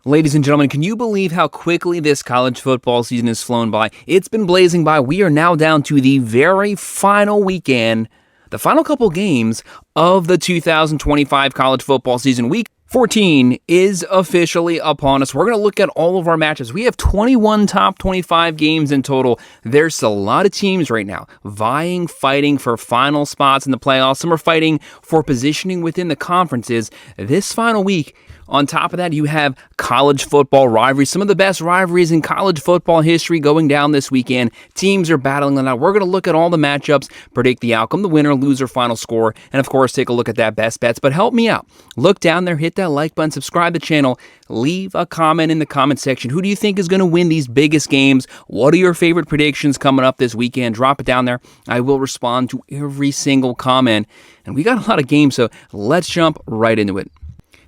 Ladies and gentlemen, can you believe how quickly this college football season has flown by? It's been blazing by. We are now down to the very final weekend, the final couple games of the 2025 college football season. Week 14 is officially upon us. We're going to look at all of our matches. We have 21 top 25 games in total. There's a lot of teams right now fighting for final spots in the playoffs. Some are fighting for positioning within the conferences. This final week, on top of that, you have college football rivalries. Some of the best rivalries in college football history going down this weekend. Teams are battling it out. We're going to look at all the matchups, predict the outcome, the winner, loser, final score, and of course, take a look at that best bets. But help me out. Look down there, hit that like button, subscribe to the channel, leave a comment in the comment section. Who do you think is going to win these biggest games? What are your favorite predictions coming up this weekend? Drop it down there. I will respond to every single comment. And we got a lot of games, so let's jump right into it.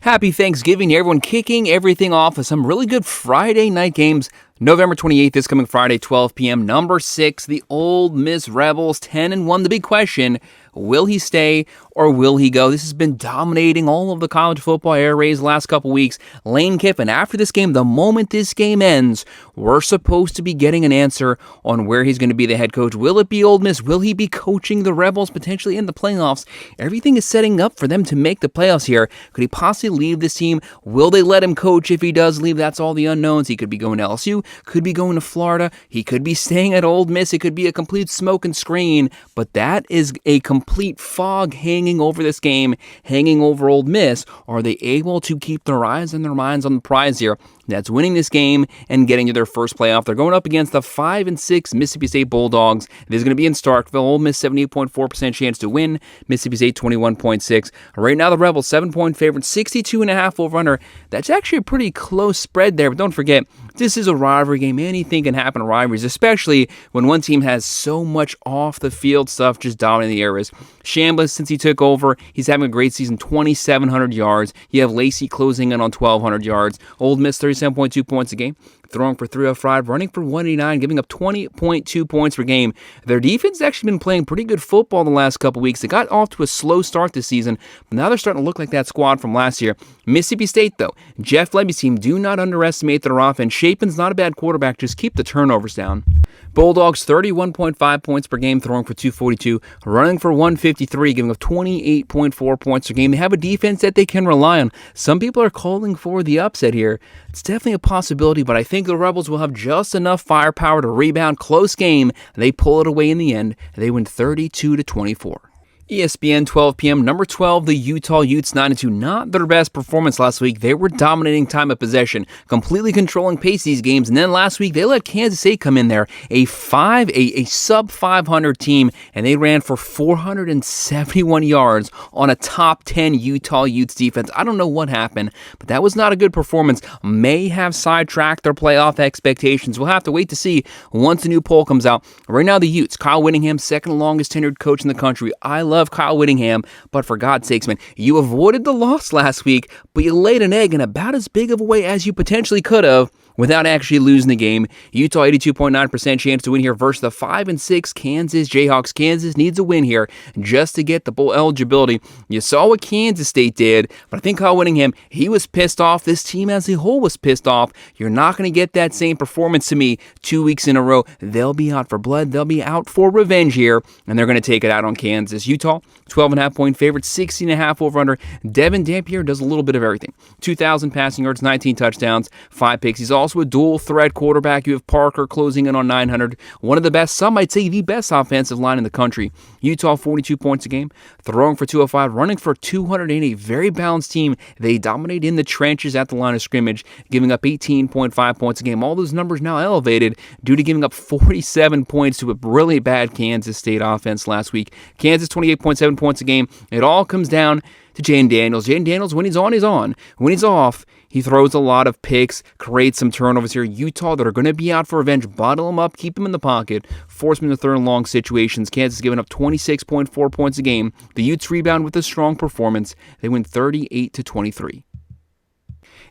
Happy Thanksgiving to everyone, kicking everything off with some really good Friday night games. November 28th, this coming Friday, 12 p.m. Number 6, the Ole Miss Rebels, 10-1. The big question, will he stay or will he go? This has been dominating all of the college football air raids the last couple weeks. Lane Kiffin, after this game, the moment this game ends, we're supposed to be getting an answer on where he's going to be the head coach. Will it be Ole Miss? Will he be coaching the Rebels potentially in the playoffs? Everything is setting up for them to make the playoffs here. Could he possibly leave this team? Will they let him coach if he does leave? That's all the unknowns. He could be going to LSU. Could be going to Florida. He could be staying at Ole Miss. It could be a complete smoke and screen. But that is a complete fog hanging over this game, hanging over Ole Miss. Are they able to keep their eyes and their minds on the prize here? That's winning this game and getting to their first playoff. They're going up against the 5-6 Mississippi State Bulldogs. This is going to be in Starkville. Ole Miss 78.4% chance to win. Mississippi State 21.6. Right now the Rebels 7-point favorite, 62.5 over under. That's actually a pretty close spread there. But don't forget, this is a rivalry game. Anything can happen in rivalries, especially when one team has so much off the field stuff just dominating the areas. Chambliss, since he took over, he's having a great season, 2,700 yards. You have Lacey closing in on 1,200 yards. Ole Miss 37.2 points a game, throwing for 305, running for 189, giving up 20.2 points per game. Their defense has actually been playing pretty good football the last couple weeks. They got off to a slow start this season, but now they're starting to look like that squad from last year. Mississippi State, though, Jeff Lebby's team, do not underestimate their offense. Chapin's not a bad quarterback, just keep the turnovers down. Bulldogs 31.5 points per game, throwing for 242, running for 153, giving up 28.4 points per game. They have a defense that they can rely on. Some people are calling for the upset here. It's definitely a possibility, but I think the Rebels will have just enough firepower to rebound. Close game. They pull it away in the end. They win 32-24. ESPN 12 p.m. Number 12, the Utah Utes 9-2. Not their best performance last week. They were dominating time of possession, completely controlling pace these games. And then last week, they let Kansas State come in there, a sub 500 team, and they ran for 471 yards on a top 10 Utah Utes defense. I don't know what happened, but that was not a good performance. May have sidetracked their playoff expectations. We'll have to wait to see once the new poll comes out. Right now, the Utes, Kyle Whittingham, second longest tenured coach in the country. I love Kyle Whittingham, but for God's sakes, man, you avoided the loss last week, but you laid an egg in about as big of a way as you potentially could have without actually losing the game. Utah 82.9% chance to win here versus the 5-6 Kansas Jayhawks. Kansas needs a win here just to get the bowl eligibility. You saw what Kansas State did, but I think Kyle Whittingham, he was pissed off. This team as a whole was pissed off. You're not going to get that same performance to me 2 weeks in a row. They'll be out for blood. They'll be out for revenge here, and they're going to take it out on Kansas. Utah, 12.5 point favorite, 16.5 over under. Devin Dampier does a little bit of everything. 2,000 passing yards, 19 touchdowns, 5 picks. He's also a dual threat quarterback. You have Parker closing in on 900. One of the best, some might say the best offensive line in the country. Utah 42 points a game, throwing for 205, running for 280. Very balanced team. They dominate in the trenches at the line of scrimmage, giving up 18.5 points a game. All those numbers now elevated due to giving up 47 points to a really bad Kansas State offense last week. Kansas 28.7 points a game. It all comes down to Jayden Daniels. Jayden Daniels, when he's on, he's on. When he's off, he throws a lot of picks, creates some turnovers here. Utah, that are going to be out for revenge. Bottle him up, keep him in the pocket, force him into third and long situations. Kansas giving up 26.4 points a game. The Utes rebound with a strong performance. They win 38-23.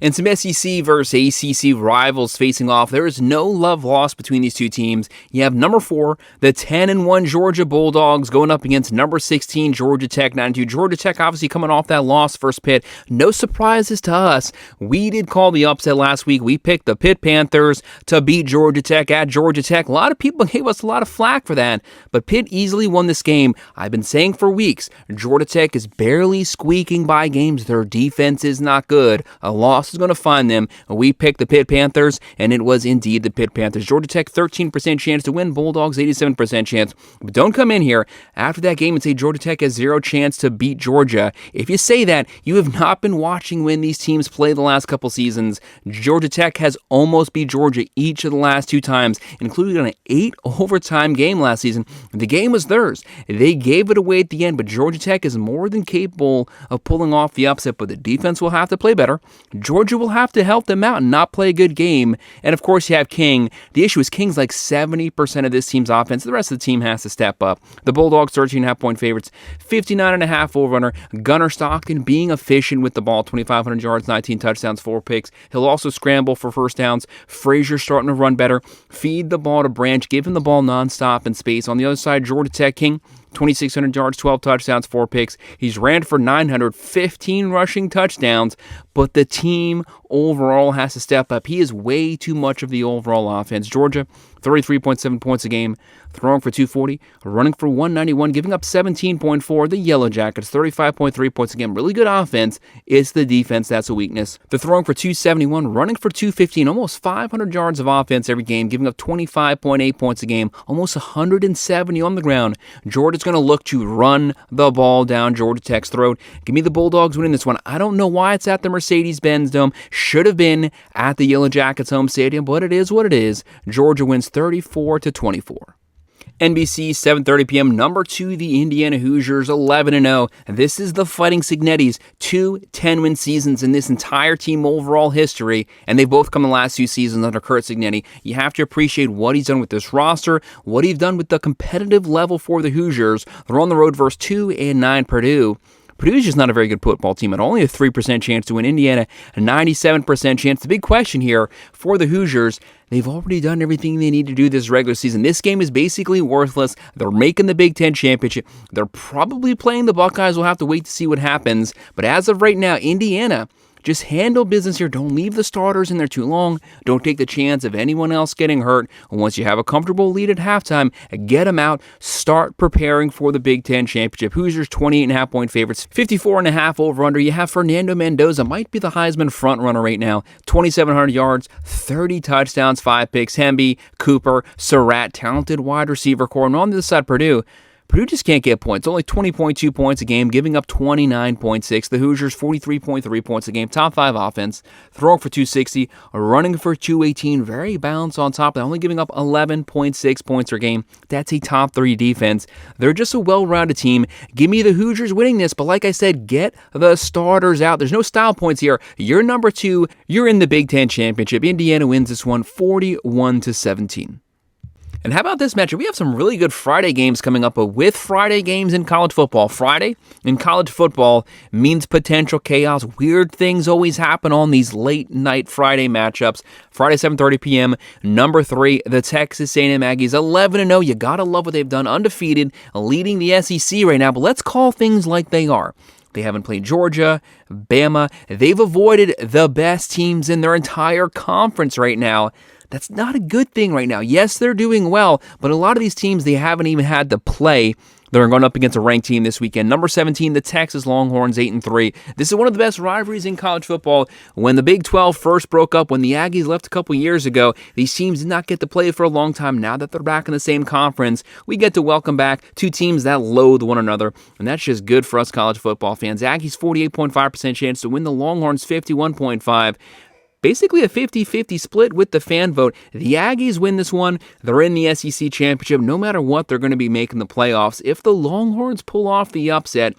And some SEC versus ACC rivals facing off. There is no love lost between these two teams. You have number 4, the 10-1 Georgia Bulldogs going up against number 16 Georgia Tech 9-2. Georgia Tech obviously coming off that loss versus Pitt. No surprises to us. We did call the upset last week. We picked the Pitt Panthers to beat Georgia Tech at Georgia Tech. A lot of people gave us a lot of flack for that, but Pitt easily won this game. I've been saying for weeks, Georgia Tech is barely squeaking by games. Their defense is not good. A loss is going to find them. We picked the Pitt Panthers, and it was indeed the Pitt Panthers. Georgia Tech, 13% chance to win. Bulldogs, 87% chance. But don't come in here after that game and say Georgia Tech has 0 chance to beat Georgia. If you say that, you have not been watching when these teams play the last couple seasons. Georgia Tech has almost beat Georgia each of the last 2 times, including an 8 overtime game last season. The game was theirs. They gave it away at the end, but Georgia Tech is more than capable of pulling off the upset, but the defense will have to play better. Georgia will have to help them out and not play a good game. And of course, you have King. The issue is King's like 70% of this team's offense. The rest of the team has to step up. The Bulldogs, 13.5-point favorites, 59.5 over-under. Gunnar Stockton being efficient with the ball, 2,500 yards, 19 touchdowns, 4 picks. He'll also scramble for first downs. Frazier starting to run better. Feed the ball to Branch, give him the ball nonstop in space. On the other side, Georgia Tech, King, 2,600 yards, 12 touchdowns, 4 picks. He's ran for 915 rushing touchdowns, but the team overall has to step up. He is way too much of the overall offense. Georgia, 33.7 points a game, throwing for 240, running for 191, giving up 17.4. The Yellow Jackets, 35.3 points a game. Really good offense. It's the defense that's a weakness. They're throwing for 271, running for 215, almost 500 yards of offense every game, giving up 25.8 points a game, almost 170 on the ground. Georgia's going to look to run the ball down Georgia Tech's throat. Give me the Bulldogs winning this one. I don't know why it's at the Mercedes-Benz Dome. Should have been at the Yellow Jackets home stadium, but it is what it is. Georgia wins 34-24. NBC, 7:30 p.m., number 2, the Indiana Hoosiers, 11-0. This is the Fighting Cignettis, 2 10-win seasons in this entire team overall history, and they've both come the last 2 seasons under Curt Cignetti. You have to appreciate what he's done with this roster, what he's done with the competitive level for the Hoosiers. They're on the road versus 2-9 Purdue. Purdue's just not a very good football team at only a 3% chance to win. Indiana, a 97% chance. The big question here for the Hoosiers, they've already done everything they need to do this regular season. This game is basically worthless. They're making the Big Ten championship. They're probably playing the Buckeyes. We'll have to wait to see what happens. But as of right now, Indiana, just handle business here. Don't leave the starters in there too long. Don't take the chance of anyone else getting hurt. Once you have a comfortable lead at halftime, get them out. Start preparing for the Big Ten championship. Hoosiers, 28.5-point favorites, 54.5 over-under. You have Fernando Mendoza, might be the Heisman frontrunner right now. 2,700 yards, 30 touchdowns, 5 picks. Hemby, Cooper, Surratt, talented wide receiver core. And on the other side, Purdue just can't get points. Only 20.2 points a game, giving up 29.6. The Hoosiers, 43.3 points a game. Top 5 offense. Throwing for 260, running for 218. Very balanced on top. They're only giving up 11.6 points per game. That's a top 3 defense. They're just a well-rounded team. Give me the Hoosiers winning this, but like I said, get the starters out. There's no style points here. You're number 2. You're in the Big Ten championship. Indiana wins this one 41-17. And how about this matchup? We have some really good Friday games coming up, but with Friday games in college football, Friday in college football means potential chaos. Weird things always happen on these late night Friday matchups. Friday, 7:30 p.m., number 3, the Texas A&M Aggies, 11-0. You gotta love what they've done, undefeated, leading the SEC right now, but let's call things like they are. They haven't played Georgia, Bama. They've avoided the best teams in their entire conference right now. That's not a good thing right now. Yes, they're doing well, but a lot of these teams, they haven't even had to play. They're going up against a ranked team this weekend. Number 17, the Texas Longhorns, 8-3. This is one of the best rivalries in college football. When the Big 12 first broke up, when the Aggies left a couple years ago, these teams did not get to play for a long time. Now that they're back in the same conference, we get to welcome back 2 teams that loathe one another, and that's just good for us college football fans. Aggies, 48.5% chance to win. The Longhorns, 51.5%. Basically a 50-50 split with the fan vote. The Aggies win this one. They're in the SEC championship. No matter what, they're going to be making the playoffs. If the Longhorns pull off the upset,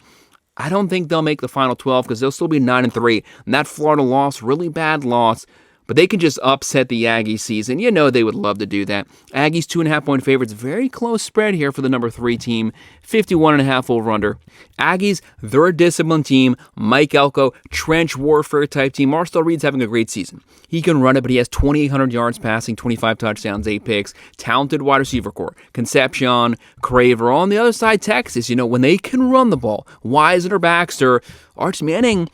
I don't think they'll make the final 12 because they'll still be 9-3. And that Florida loss, really bad loss. but they can just upset the Aggies season. You know they would love to do that. Aggies 2.5-point favorites. Very close spread here for the number 3 team. 51.5 over-under. Aggies, they're a disciplined team. Mike Elko, trench warfare type team. Marcel Reed's having a great season. He can run it, but he has 2,800 yards passing, 25 touchdowns, 8 picks. Talented wide receiver core. Concepcion, Craver. On the other side, Texas, when they can run the ball. Wiseman or Baxter, Arch Manning,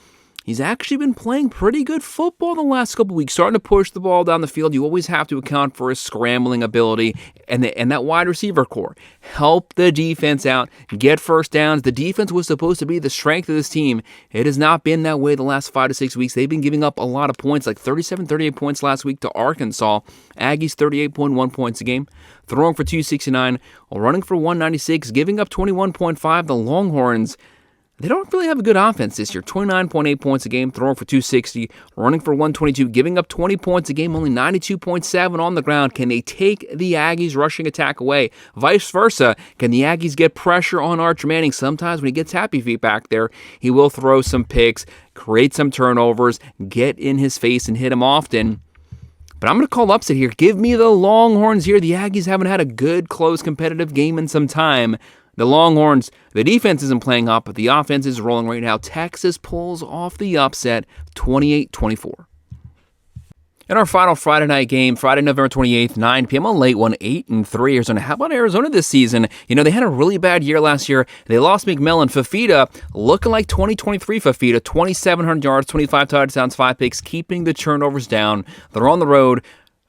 he's actually been playing pretty good football the last couple weeks, starting to push the ball down the field. You always have to account for his scrambling ability and that wide receiver core. Help the defense out, get first downs. The defense was supposed to be the strength of this team. It has not been that way the last 5 to 6 weeks. They've been giving up a lot of points, like 37, 38 points last week to Arkansas. Aggies 38.1 points a game, throwing for 269, running for 196, giving up 21.5. The Longhorns, they don't really have a good offense this year. 29.8 points a game, throwing for 260, running for 122, giving up 20 points a game, only 92.7 on the ground. Can they take the Aggies' rushing attack away? Vice versa, can the Aggies get pressure on Arch Manning? Sometimes when he gets happy feet back there, he will throw some picks, create some turnovers, get in his face and hit him often. But I'm going to call upset here. Give me the Longhorns here. The Aggies haven't had a good, close, competitive game in some time. The Longhorns, the defense isn't playing up, but the offense is rolling right now. Texas pulls off the upset, 28-24. In our final Friday night game, Friday, November 28th, 9 p.m., a late one, 8-3 Arizona. How about Arizona this season? They had a really bad year last year. They lost McMillan. Fafita, looking like 2023 Fafita, 2,700 yards, 25 touchdowns, 5 picks, keeping the turnovers down. They're on the road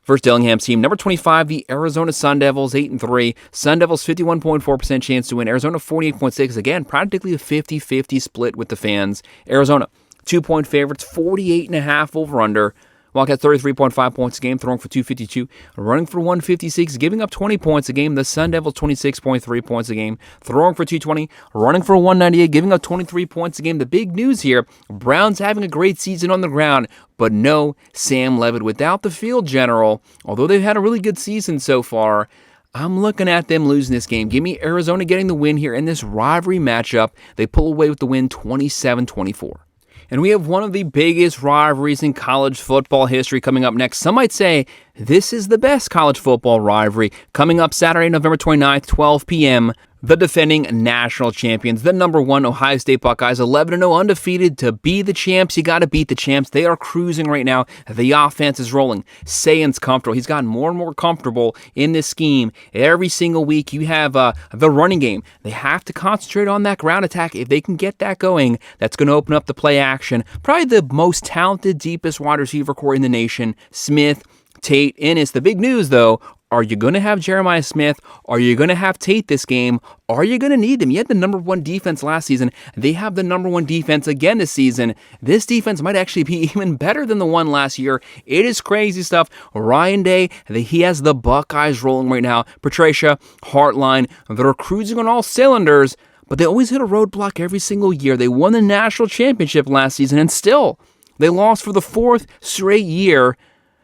versus Dillingham's team. Number 25, the Arizona Sun Devils, 8-3. Sun Devils, 51.4% chance to win. Arizona, 48.6%. Again, practically a 50-50 split with the fans. Arizona, 2-point favorites, 48.5 over-under. Wildcats 33.5 points a game, throwing for 252, running for 156, giving up 20 points a game. The Sun Devils 26.3 points a game, throwing for 220, running for 198, giving up 23 points a game. The big news here, Browns having a great season on the ground, but no Sam Levitt without the field general. Although they've had a really good season so far, I'm looking at them losing this game. Give me Arizona getting the win here in this rivalry matchup. They pull away with the win 27-24. And we have one of the biggest rivalries in college football history coming up next. Some might say this is the best college football rivalry. Coming up Saturday, November 29th, 12 p.m., the defending national champions, the number 1 Ohio State Buckeyes, 11-0 undefeated. To be the champs, you got to beat the champs. They are cruising right now. The offense is rolling. Sayan's comfortable. He's gotten more and more comfortable in this scheme. Every single week, you have the running game. They have to concentrate on that ground attack. If they can get that going, that's going to open up the play action. Probably the most talented, deepest wide receiver core in the nation. Smith, Tate, Ennis. The big news, though, are you going to have Jeremiah Smith? Are you going to have Tate this game? Are you going to need them? You had the number 1 defense last season. They have the number 1 defense again this season. This defense might actually be even better than the one last year. It is crazy stuff. Ryan Day, he has the Buckeyes rolling right now. Patricia, Hartline, they're cruising on all cylinders, but they always hit a roadblock every single year. They won the national championship last season, and still, they lost for the 4th straight year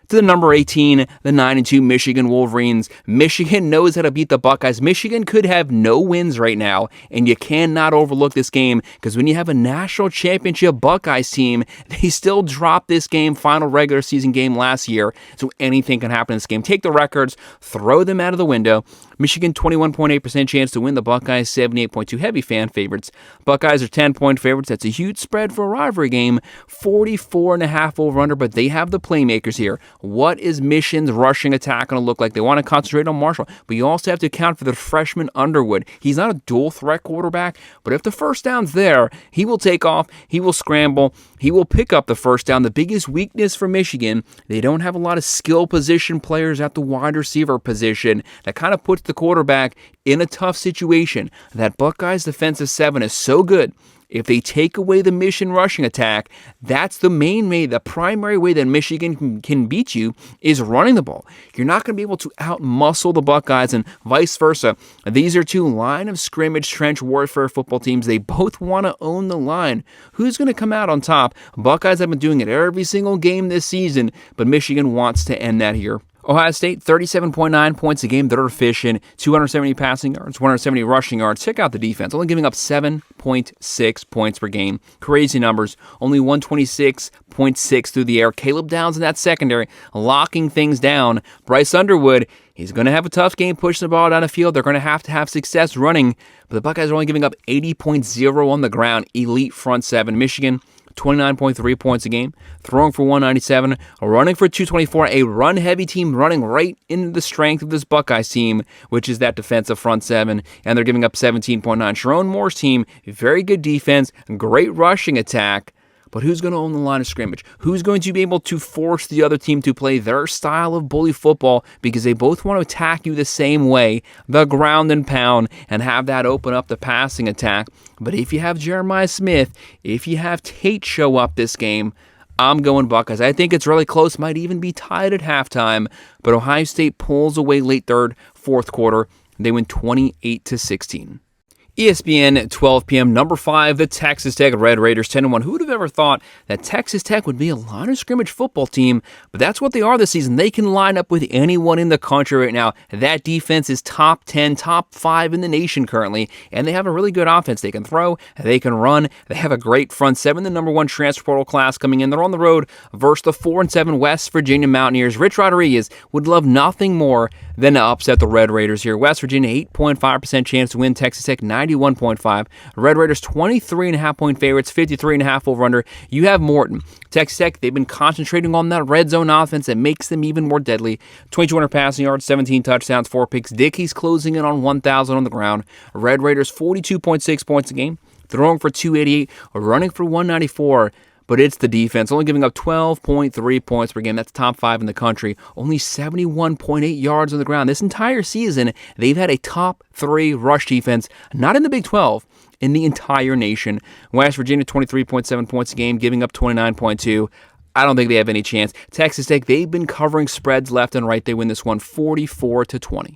to the number 18, the 9-2 Michigan Wolverines. Michigan knows how to beat the Buckeyes. Michigan could have no wins right now, and you cannot overlook this game because when you have a national championship Buckeyes team, they still dropped this game, final regular season game last year, so anything can happen in this game. Take the records, throw them out of the window. Michigan 21.8% chance to win. The Buckeyes 78.2 heavy fan favorites. Buckeyes are 10-point favorites. That's a huge spread for a rivalry game. 44.5 over-under, but they have the playmakers here. What is Michigan's rushing attack going to look like? They want to concentrate on Marshall, but you also have to account for the freshman Underwood. He's not a dual threat quarterback, but if the first down's there, he will take off, he will scramble, he will pick up the first down. The biggest weakness for Michigan, they don't have a lot of skill position players at the wide receiver position. That kind of puts the quarterback in a tough situation. That Buckeyes defensive 7 is so good. If they take away the Michigan rushing attack, that's the main way, the primary way that Michigan can beat you is running the ball. You're not going to be able to out-muscle the Buckeyes and vice versa. These are two line of scrimmage trench warfare football teams. They both want to own the line. Who's going to come out on top? Buckeyes have been doing it every single game this season, but Michigan wants to end that here. Ohio State, 37.9 points a game. They're efficient. 270 passing yards, 170 rushing yards. Check out the defense. Only giving up 7.6 points per game. Crazy numbers. Only 126.6 through the air. Caleb Downs in that secondary, locking things down. Bryce Underwood, he's going to have a tough game pushing the ball down the field. They're going to have success running. But the Buckeyes are only giving up 80.0 on the ground. Elite front seven. Michigan, 29.3 points a game, throwing for 197, running for 224, a run-heavy team running right into the strength of this Buckeyes team, which is that defensive front seven, and they're giving up 17.9. Sharon Moore's team, very good defense, great rushing attack, but who's going to own the line of scrimmage? Who's going to be able to force the other team to play their style of bully football because they both want to attack you the same way, the ground and pound, and have that open up the passing attack. But if you have Jeremiah Smith, if you have Tate show up this game, I'm going Buckeyes. I think it's really close, might even be tied at halftime, but Ohio State pulls away late third, fourth quarter. They win 28-16. ESPN, 12 p.m., number 5, the Texas Tech Red Raiders, 10-1. Who would have ever thought that Texas Tech would be a line of scrimmage football team? But that's what they are this season. They can line up with anyone in the country right now. That defense is top 10, top 5 in the nation currently, and they have a really good offense. They can throw, they can run, they have a great front seven, the number 1 transfer portal class coming in. They're on the road versus the 4-7 West Virginia Mountaineers. Rich Rodriguez would love nothing more than to upset the Red Raiders here. West Virginia, 8.5% chance to win. Texas Tech, 91.5. Red Raiders, 23.5 point favorites, 53.5 over-under. You have Morton. Texas Tech, they've been concentrating on that red zone offense that makes them even more deadly. 2,200 passing yards, 17 touchdowns, 4 picks. Dickey's closing in on 1,000 on the ground. Red Raiders, 42.6 points a game, throwing for 288, running for 194. But it's the defense, only giving up 12.3 points per game. That's top 5 in the country. Only 71.8 yards on the ground. This entire season, they've had a top 3 rush defense, not in the Big 12, in the entire nation. West Virginia, 23.7 points a game, giving up 29.2. I don't think they have any chance. Texas Tech, they've been covering spreads left and right. They win this one 44-20.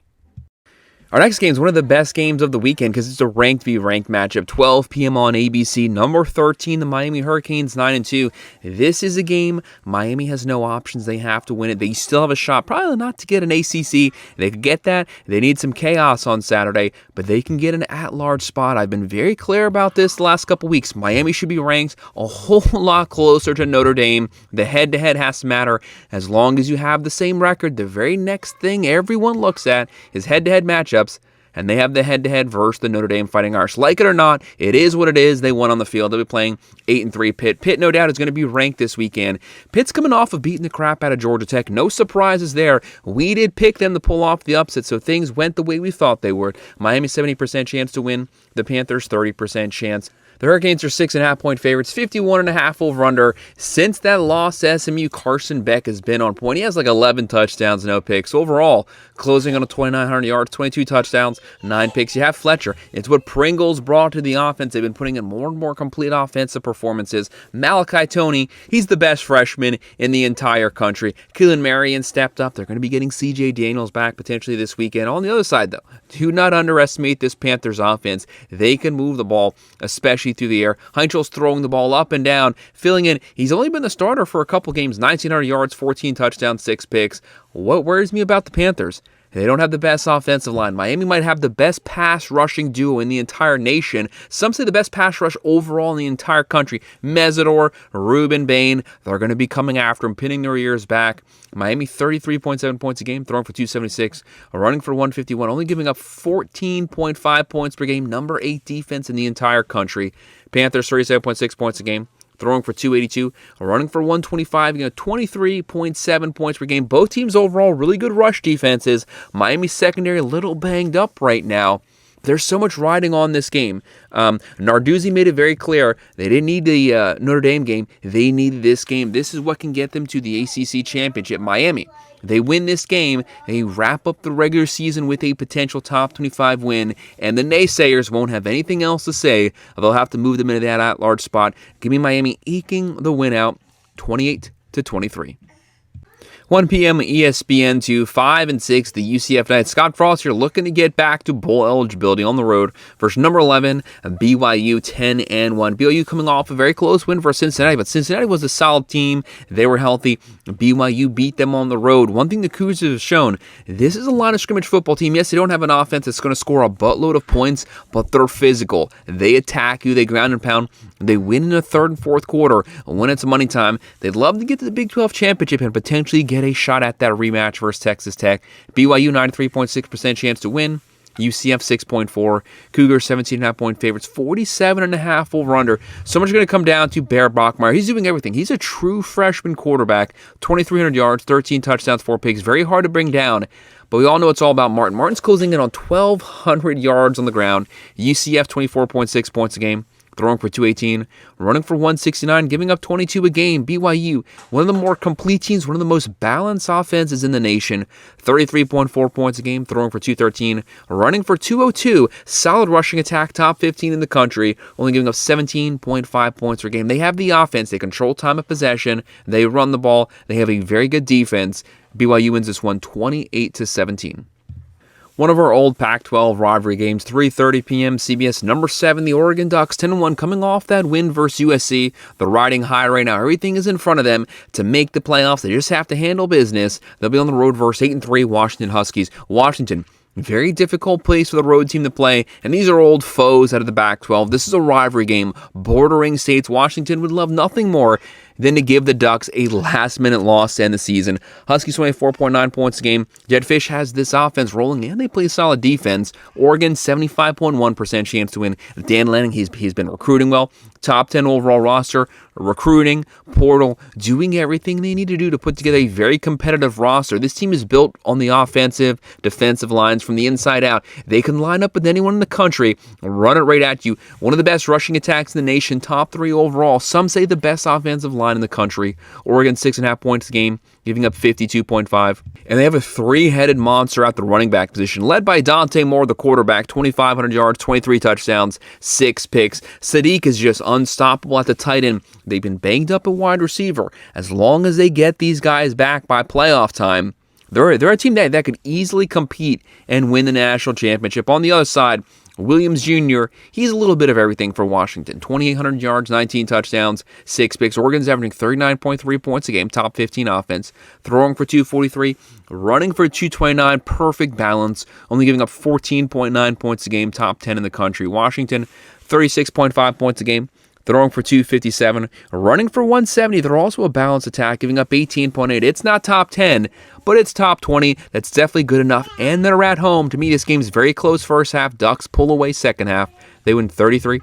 Our next game is one of the best games of the weekend because it's a ranked v. ranked matchup. 12 p.m. on ABC. Number 13, the Miami Hurricanes, 9-2. This is a game Miami has no options. They have to win it. They still have a shot, probably not to get an ACC. They could get that. They need some chaos on Saturday, but they can get an at-large spot. I've been very clear about this the last couple weeks. Miami should be ranked a whole lot closer to Notre Dame. The head-to-head has to matter. As long as you have the same record, the very next thing everyone looks at is head-to-head matchups. And they have the head-to-head versus the Notre Dame Fighting Irish. Like it or not, it is what it is. They won on the field. They'll be playing 8-3 Pitt. Pitt, no doubt, is going to be ranked this weekend. Pitt's coming off of beating the crap out of Georgia Tech. No surprises there. We did pick them to pull off the upset, so things went the way we thought they would. Miami, 70% chance to win. The Panthers, 30% chance. The Hurricanes are 6.5 point favorites, 51.5 over-under. Since that loss to SMU, Carson Beck has been on point. He has like 11 touchdowns, no picks. Overall, closing on a 2,900 yards, 22 touchdowns, 9 picks. You have Fletcher. It's what Pringles brought to the offense. They've been putting in more and more complete offensive performances. Malachi Toney, he's the best freshman in the entire country. Keelan Marion stepped up. They're going to be getting C.J. Daniels back potentially this weekend. On the other side, though, do not underestimate this Panthers offense. They can move the ball, especially through the air. Heinzel's throwing the ball up and down, filling in. He's only been the starter for a couple games, 1,900 yards, 14 touchdowns, 6 picks. What worries me about the Panthers? They don't have the best offensive line. Miami might have the best pass rushing duo in the entire nation. Some say the best pass rush overall in the entire country. Mesidor, Ruben Bain, they're going to be coming after him, pinning their ears back. Miami, 33.7 points a game, throwing for 276, running for 151, only giving up 14.5 points per game. Number 8 defense in the entire country. Panthers, 37.6 points a game, throwing for 282, running for 125, 23.7 points per game. Both teams overall really good rush defenses. Miami's secondary a little banged up right now. There's so much riding on this game. Narduzzi made it very clear they didn't need the Notre Dame game. They needed this game. This is what can get them to the ACC championship. Miami, they win this game, they wrap up the regular season with a potential top 25 win, and the naysayers won't have anything else to say. They'll have to move them into that at-large spot. Give me Miami eking the win out, 28-23. 1 p.m. ESPN2, 5 and 6, the UCF Knights. Scott Frost here looking to get back to bowl eligibility on the road versus number 11, BYU 10 and 1. BYU coming off a very close win for Cincinnati, but Cincinnati was a solid team. They were healthy. BYU beat them on the road. One thing the Cougars have shown, this is a line of scrimmage football team. Yes, they don't have an offense that's going to score a buttload of points, but they're physical. They attack you. They ground and pound. They win in the third and fourth quarter. When it's money time, they'd love to get to the Big 12 championship and potentially get a shot at that rematch versus Texas Tech. BYU 93.6% chance to win. UCF 6.4. Cougars 17.5 point favorites. 47.5 over/under. So much going to come down to Bear Bachmeier. He's doing everything. He's a true freshman quarterback. 2,300 yards, 13 touchdowns, 4 picks. Very hard to bring down. But we all know it's all about Martin. Martin's closing in on 1,200 yards on the ground. UCF 24.6 points a game. Throwing for 218, running for 169, giving up 22 a game. BYU, one of the more complete teams, one of the most balanced offenses in the nation. 33.4 points a game, throwing for 213, running for 202. Solid rushing attack, top 15 in the country, only giving up 17.5 points per game. They have the offense. They control time of possession. They run the ball. They have a very good defense. BYU wins this one 28-17. One of our old Pac-12 rivalry games, 3:30 p.m. CBS. Number 7, the Oregon Ducks, 10-1, coming off that win versus USC. They're riding high right now. Everything is in front of them to make the playoffs. They just have to handle business. They'll be on the road versus 8-3 Washington Huskies. Washington, very difficult place for the road team to play, and these are old foes out of the Pac-12. This is a rivalry game. Bordering states, Washington would love nothing more than to give the Ducks a last-minute loss to end the season. Huskies 24.9 points a game. Jedd Fisch has this offense rolling, and they play solid defense. Oregon, 75.1% chance to win. Dan Lanning, he's been recruiting well. Top 10 overall roster, recruiting, portal, doing everything they need to do to put together a very competitive roster. This team is built on the offensive, defensive lines from the inside out. They can line up with anyone in the country, run it right at you. One of the best rushing attacks in the nation, top 3 overall. Some say the best offensive line in the country. Oregon 6.5 points a game, giving up 52.5. And they have a 3-headed monster at the running back position, led by Dante Moore, the quarterback, 2,500 yards, 23 touchdowns, 6 picks. Sadiq is just unstoppable at the tight end. They've been banged up at wide receiver. As long as they get these guys back by playoff time, they're a team that could easily compete and win the national championship. On the other side, Williams Jr., he's a little bit of everything for Washington. 2,800 yards, 19 touchdowns, 6 picks. Oregon's averaging 39.3 points a game, top 15 offense. Throwing for 243, running for 229, perfect balance. Only giving up 14.9 points a game, top 10 in the country. Washington, 36.5 points a game. Throwing for 257, running for 170. They're also a balanced attack, giving up 18.8. It's not top 10, but it's top 20. That's definitely good enough. And they're at home. To me, this game's very close first half. Ducks pull away second half. They win 33-20.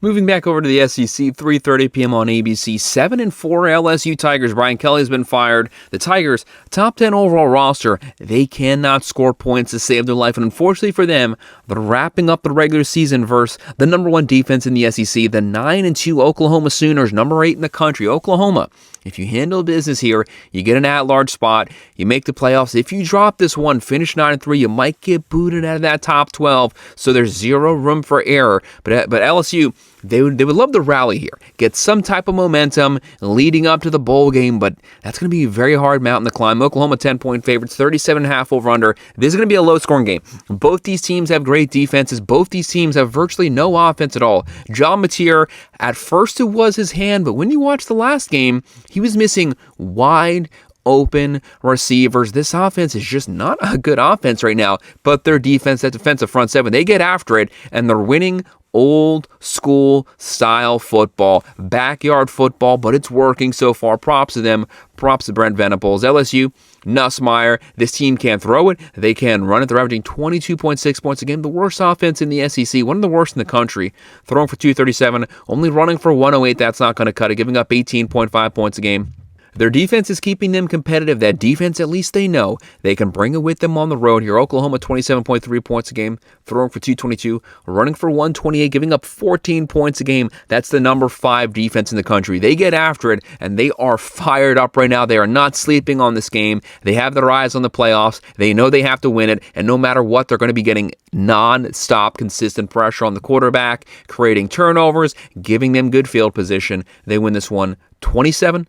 Moving back over to the SEC, 3:30 p.m. on ABC. 7-4 LSU Tigers. Brian Kelly has been fired. The Tigers, top 10 overall roster, they cannot score points to save their life. And unfortunately for them, they're wrapping up the regular season versus the number 1 defense in the SEC, the 9-2 Oklahoma Sooners, number 8 in the country. Oklahoma, if you handle business here, you get an at-large spot, you make the playoffs. If you drop this one, finish 9-3, you might get booted out of that top 12. So there's zero room for error. But LSU, they would love to rally here, get some type of momentum leading up to the bowl game, but that's going to be a very hard mountain to climb. Oklahoma 10-point favorites, 37.5 over/under. This is going to be a low-scoring game. Both these teams have great defenses. Both these teams have virtually no offense at all. John Mateer, at first it was his hand, but when you watch the last game, he was missing wide open receivers. This offense is just not a good offense right now, but their defense, that defensive front seven, they get after it, and they're winning old school style football, backyard football, but it's working so far. Props to them. Props to Brent Venables. LSU, Nussmeier, this team can throw it. They can run it. They're averaging 22.6 points a game. The worst offense in the SEC, one of the worst in the country. Throwing for 237, only running for 108. That's not going to cut it. Giving up 18.5 points a game. Their defense is keeping them competitive. That defense, at least they know they can bring it with them on the road here. Oklahoma, 27.3 points a game, throwing for 222, running for 128, giving up 14 points a game. That's the number 5 defense in the country. They get after it, and they are fired up right now. They are not sleeping on this game. They have their eyes on the playoffs. They know they have to win it, and no matter what, they're going to be getting non-stop, consistent pressure on the quarterback, creating turnovers, giving them good field position. They win this one 27-14.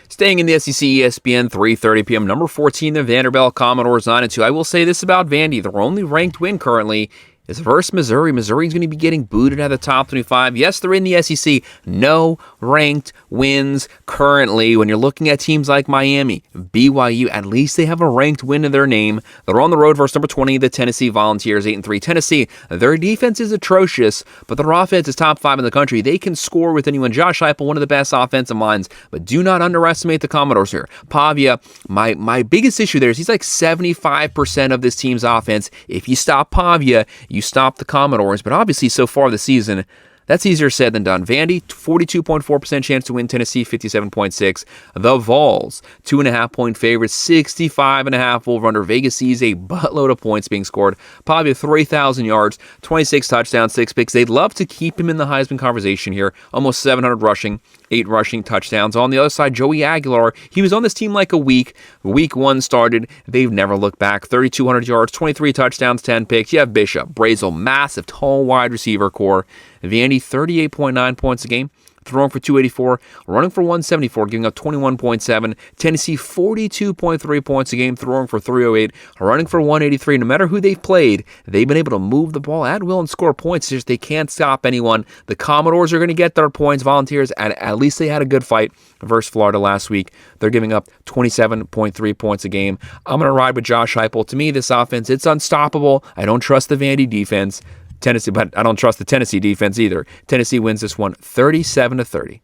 Staying in the SEC, ESPN, 3:30 p.m. Number 14, the Vanderbilt Commodores 9-2. I will say this about Vandy. Their only ranked win currently is versus Missouri. Missouri's going to be getting booted out of the top 25. Yes, they're in the SEC. No ranked wins currently. When you're looking at teams like Miami, BYU, at least they have a ranked win in their name. They're on the road versus number 20, the Tennessee Volunteers, 8-3. Tennessee, their defense is atrocious, but their offense is top 5 in the country. They can score with anyone. Josh Heupel, one of the best offensive minds, but do not underestimate the Commodores here. Pavia, my biggest issue there is he's like 75% of this team's offense. If you stop Pavia, you stop the Commodores, but obviously so far this season, that's easier said than done. Vandy, 42.4% chance to win. Tennessee, 57.6%. The Vols, 2.5-point favorites, 65.5 over-under. Vegas sees a buttload of points being scored. Pavia, 3,000 yards, 26 touchdowns, 6 picks. They'd love to keep him in the Heisman conversation here. Almost 700 rushing, 8 rushing touchdowns. On the other side, Joey Aguilar, he was on this team like a week. Week 1 started. They've never looked back. 3,200 yards, 23 touchdowns, 10 picks. You have Bishop, Brazel, massive, tall wide receiver core. Vandy, 38.9 points a game, throwing for 284, running for 174, giving up 21.7. Tennessee, 42.3 points a game, throwing for 308, running for 183. No matter who they've played, they've been able to move the ball at will and score points. It's just they can't stop anyone. The Commodores are going to get their points. Volunteers, at least they had a good fight versus Florida last week. They're giving up 27.3 points a game. I'm going to ride with Josh Heupel. To me, this offense, it's unstoppable. I don't trust the Vandy defense. Tennessee, but I don't trust the Tennessee defense either. Tennessee wins this one 37-30.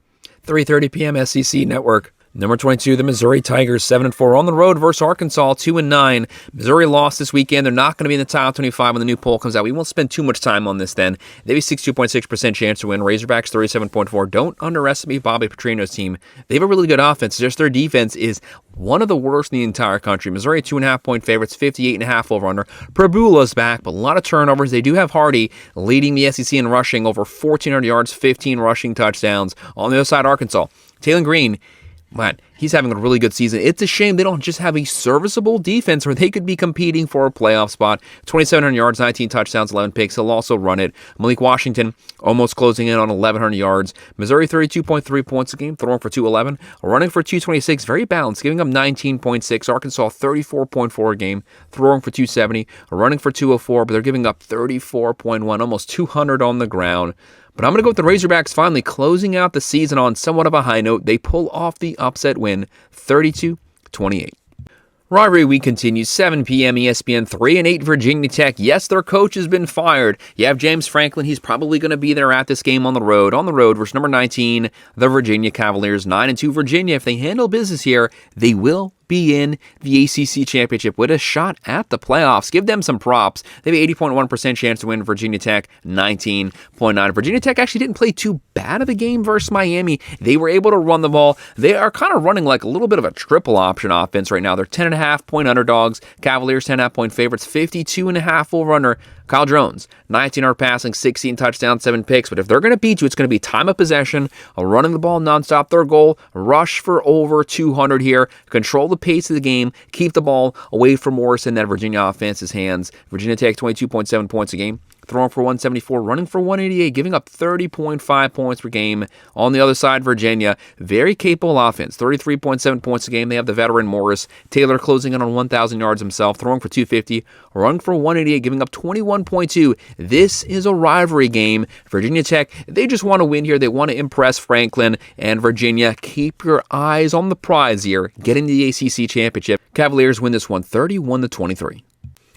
3:30 p.m. SEC Network. Number 22, the Missouri Tigers, 7-4 on the road versus Arkansas, 2-9. Missouri lost this weekend. They're not going to be in the top 25 when the new poll comes out. We won't spend too much time on this then. They have a 62.6% chance to win. Razorbacks, 37.4. Don't underestimate Bobby Petrino's team. They have a really good offense. Just their defense is one of the worst in the entire country. Missouri, 2.5-point favorites, 58.5 over-under. Prabula's back, but a lot of turnovers. They do have Hardy leading the SEC in rushing, over 1,400 yards, 15 rushing touchdowns. On the other side, Arkansas. Taylor Green, man, he's having a really good season. It's a shame they don't just have a serviceable defense where they could be competing for a playoff spot. 2,700 yards, 19 touchdowns, 11 picks. He'll also run it. Malik Washington almost closing in on 1,100 yards. Missouri, 32.3 points a game, throwing for 211, running for 226. Very balanced, giving up 19.6. Arkansas, 34.4 a game, throwing for 270, running for 204, but they're giving up 34.1, almost 200 on the ground. But I'm going to go with the Razorbacks finally closing out the season on somewhat of a high note. They pull off the upset win, 32-28. Rivalry week continues, 7 p.m. ESPN, 3-8 Virginia Tech. Yes, their coach has been fired. You have James Franklin. He's probably going to be there at this game on the road. On the road versus number 19, the Virginia Cavaliers, 9-2 Virginia. If they handle business here, they will be in the ACC Championship with a shot at the playoffs. Give them some props. They have an 80.1% chance to win. Virginia Tech, 19.9. Virginia Tech actually didn't play too bad of a game versus Miami. They were able to run the ball. They are kind of running like a little bit of a triple option offense right now. They're 10.5-point underdogs. Cavaliers, 10.5-point favorites, 52.5 over-under. Kyle Jones, 19-yard passing, 16 touchdowns, 7 picks. But if they're going to beat you, it's going to be time of possession, running the ball nonstop. Their goal, rush for over 200 here, control the pace of the game, keep the ball away from Morrison, that Virginia offense's hands. Virginia Tech, 22.7 points a game, throwing for 174, running for 188, giving up 30.5 points per game. On the other side, Virginia, very capable offense, 33.7 points a game. They have the veteran Morris. Taylor closing in on 1,000 yards himself, throwing for 250, running for 188, giving up 21.2. This is a rivalry game. Virginia Tech, they just want to win here. They want to impress Franklin. And Virginia, keep your eyes on the prize here, getting the ACC Championship. Cavaliers win this one 31-23.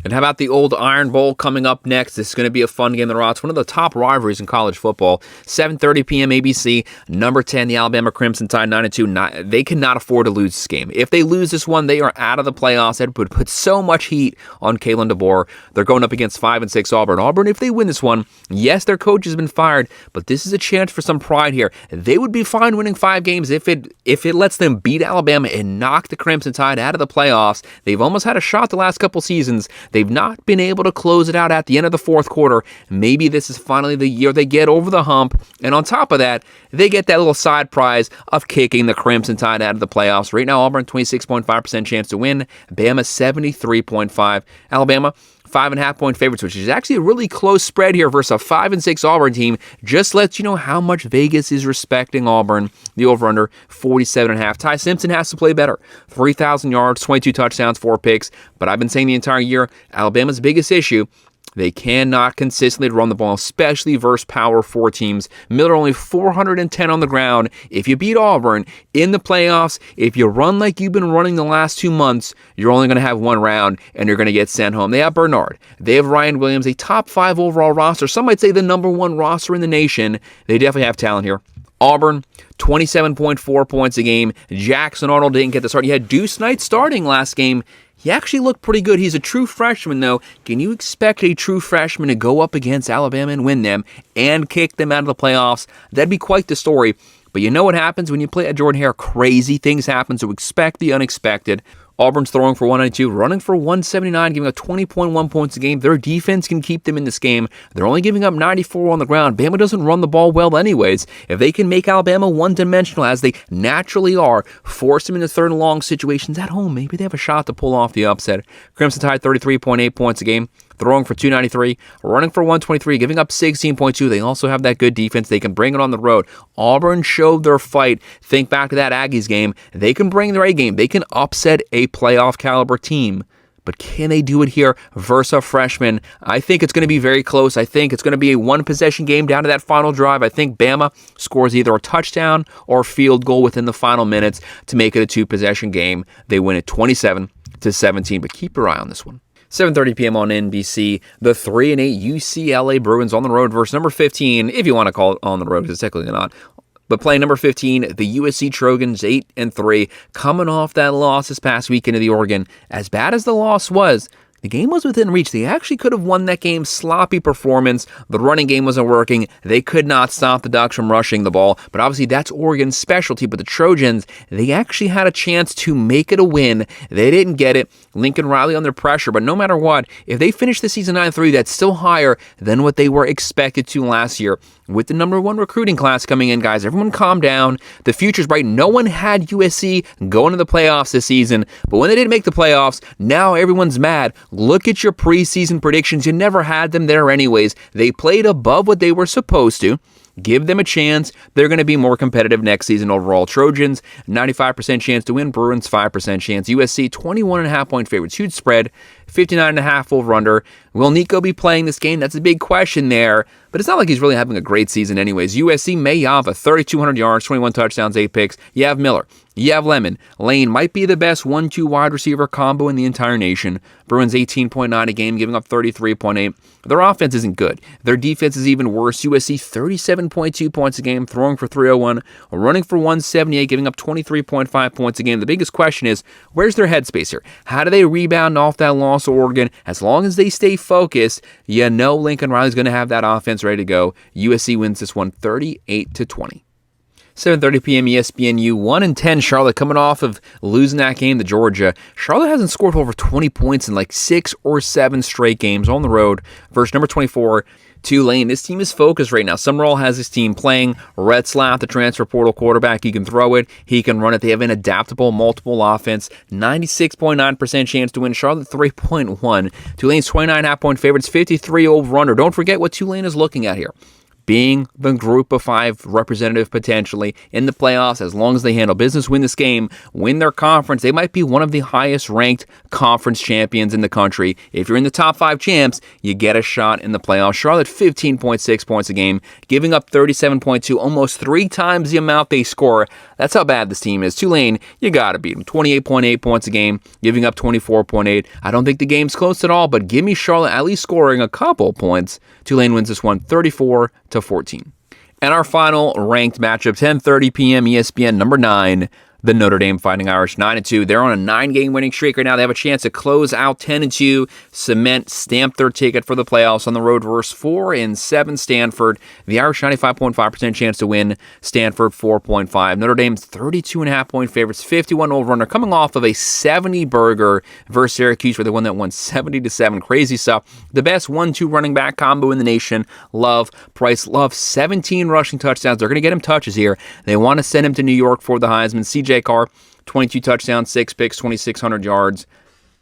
And how about the Old Iron Bowl coming up next? This is going to be a fun game. It's one of the top rivalries in college football. 7:30 p.m. ABC. Number 10, the Alabama Crimson Tide, 9-2. They cannot afford to lose this game. If they lose this one, they are out of the playoffs. That would put so much heat on Kalen DeBoer. They're going up against 5-6 Auburn. Auburn, if they win this one, yes, their coach has been fired, but this is a chance for some pride here. They would be fine winning 5 games if it lets them beat Alabama and knock the Crimson Tide out of the playoffs. They've almost had a shot the last couple seasons. They've not been able to close it out at the end of the fourth quarter. Maybe this is finally the year they get over the hump. And on top of that, they get that little side prize of kicking the Crimson Tide out of the playoffs. Right now, Auburn, 26.5% chance to win. Bama, 73.5. Alabama, 5.5-point favorites, which is actually a really close spread here versus a 5-6 Auburn team. Just lets you know how much Vegas is respecting Auburn. The over-under 47.5. Ty Simpson has to play better. 3,000 yards, 22 touchdowns, 4 picks. But I've been saying the entire year, Alabama's biggest issue, they cannot consistently run the ball, especially versus Power 4 teams. Miller only 410 on the ground. If you beat Auburn in the playoffs, if you run like you've been running the last 2 months, you're only going to have 1 round and you're going to get sent home. They have Bernard. They have Ryan Williams, a top 5 overall roster. Some might say the number 1 roster in the nation. They definitely have talent here. Auburn, 27.4 points a game. Jackson Arnold didn't get the start. You had Deuce Knight starting last game. He actually looked pretty good. He's a true freshman, though. Can you expect a true freshman to go up against Alabama and win them and kick them out of the playoffs? That'd be quite the story. But you know what happens when you play at Jordan Hare? Crazy things happen, so expect the unexpected. Auburn's throwing for 192, running for 179, giving up 20.1 points a game. Their defense can keep them in this game. They're only giving up 94 on the ground. Bama doesn't run the ball well anyways. If they can make Alabama one-dimensional, as they naturally are, force them into third and long situations at home, maybe they have a shot to pull off the upset. Crimson Tide, 33.8 points a game. Throwing for 293, running for 123, giving up 16.2. They also have that good defense. They can bring it on the road. Auburn showed their fight. Think back to that Aggies game. They can bring their A game. They can upset a playoff caliber team. But can they do it here versus a freshman? I think it's going to be very close. I think it's going to be a 1-possession game down to that final drive. I think Bama scores either a touchdown or a field goal within the final minutes to make it a 2-possession game. They win it 27-17. But keep your eye on this one. 7:30 p.m. on NBC, the 3-8 UCLA Bruins on the road versus number 15, if you want to call it on the road, because it's technically not. But playing number 15, the USC Trojans, 8-3, coming off that loss this past weekend to the Oregon. As bad as the loss was, the game was within reach. They actually could have won that game. Sloppy performance. The running game wasn't working. They could not stop the Ducks from rushing the ball. But obviously that's Oregon's specialty. But the Trojans, they actually had a chance to make it a win. They didn't get it. Lincoln Riley under pressure. But no matter what, if they finish the season 9-3, that's still higher than what they were expected to last year. With the number 1 recruiting class coming in, guys, everyone calm down. The future's bright. No one had USC going to the playoffs this season. But when they didn't make the playoffs, now everyone's mad. Look at your preseason predictions. You never had them there anyways. They played above what they were supposed to. Give them a chance. They're going to be more competitive next season overall. Trojans, 95% chance to win. Bruins, 5% chance. USC, 21.5-point favorites. Huge spread. 59.5 over-under. Will Nico be playing this game? That's a big question there. But it's not like he's really having a great season anyways. USC, Mayava, 3,200 yards, 21 touchdowns, 8 picks. You have Miller. You have Lemon. Lane might be the best 1-2 wide receiver combo in the entire nation. Bruins 18.9 a game, giving up 33.8. Their offense isn't good. Their defense is even worse. USC 37.2 points a game, throwing for 301, running for 178, giving up 23.5 points a game. The biggest question is, where's their headspace here? How do they rebound off that loss to Oregon? As long as they stay focused, you know Lincoln Riley's going to have that offense ready to go. USC wins this one 38-20. 7:30 p.m. ESPNU, 1-10 Charlotte coming off of losing that game to Georgia. Charlotte hasn't scored over 20 points in like 6 or 7 straight games on the road versus number 24, Tulane. This team is focused right now. Summerall has his team playing. Retzlaff, the transfer portal quarterback, he can throw it, he can run it. They have an adaptable, multiple offense. 96.9% chance to win. Charlotte 3.1. Tulane's 29.5-point favorites, 53 over-under. Don't forget what Tulane is looking at here. Being the group of 5 representative potentially in the playoffs, as long as they handle business, win this game, win their conference, they might be one of the highest ranked conference champions in the country. If you're in the top 5 champs, you get a shot in the playoffs. Charlotte 15.6 points a game, giving up 37.2, almost 3 times the amount they score. That's how bad this team is. Tulane, you gotta beat them. 28.8 points a game, giving up 24.8. I don't think the game's close at all, but give me Charlotte at least scoring a couple points. Tulane wins this one 34-14. And our final ranked matchup, 10:30 p.m. ESPN, number 9, the Notre Dame Fighting Irish, 9-2. They're on a 9-game winning streak right now. They have a chance to close out 10-2, stamp their ticket for the playoffs on the road versus 4-7 Stanford. The Irish 95.5% chance to win. Stanford 4.5. Notre Dame's 32.5-point favorites, 51 over-under, coming off of a 70 burger versus Syracuse where they won that one 70-7. Crazy stuff. The best 1-2 running back combo in the nation. Love, Price, Love, 17 rushing touchdowns. They're going to get him touches here. They want to send him to New York for the Heisman. CJ Carr, 22 touchdowns, 6 picks, 2,600 yards.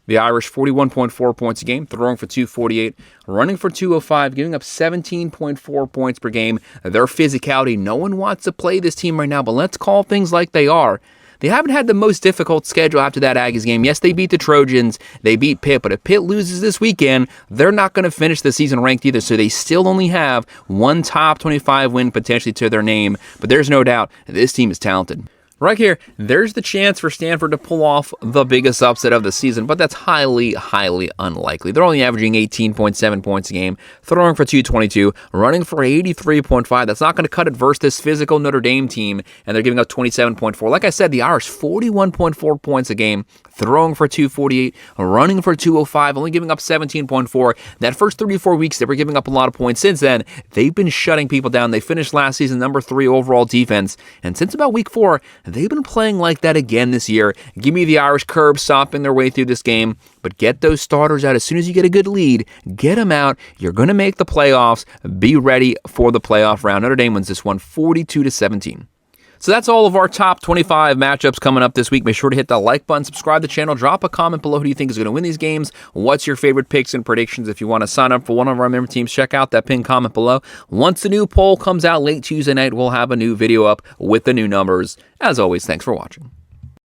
The Irish, 41.4 points a game, throwing for 248, running for 205, giving up 17.4 points per game. Their physicality, no one wants to play this team right now, but let's call things like they are. They haven't had the most difficult schedule after that Aggies game. Yes, they beat the Trojans, they beat Pitt, but if Pitt loses this weekend, they're not going to finish the season ranked either, so they still only have one top 25 win potentially to their name, but there's no doubt this team is talented. Right here, there's the chance for Stanford to pull off the biggest upset of the season, but that's highly, highly unlikely. They're only averaging 18.7 points a game, throwing for 222, running for 83.5. That's not going to cut it versus this physical Notre Dame team, and they're giving up 27.4. Like I said, the Irish, 41.4 points a game, throwing for 248, running for 205, only giving up 17.4. That first 34 weeks, they were giving up a lot of points. Since then, they've been shutting people down. They finished last season number 3 overall defense, and since about week 4, they've been playing like that again this year. Give me the Irish curb stomping their way through this game, but get those starters out as soon as you get a good lead. Get them out. You're going to make the playoffs. Be ready for the playoff round. Notre Dame wins this one 42-17. So that's all of our top 25 matchups coming up this week. Make sure to hit the like button, subscribe to the channel, drop a comment below who do you think is going to win these games. What's your favorite picks and predictions? If you want to sign up for one of our member teams, check out that pinned comment below. Once the new poll comes out late Tuesday night, we'll have a new video up with the new numbers. As always, thanks for watching.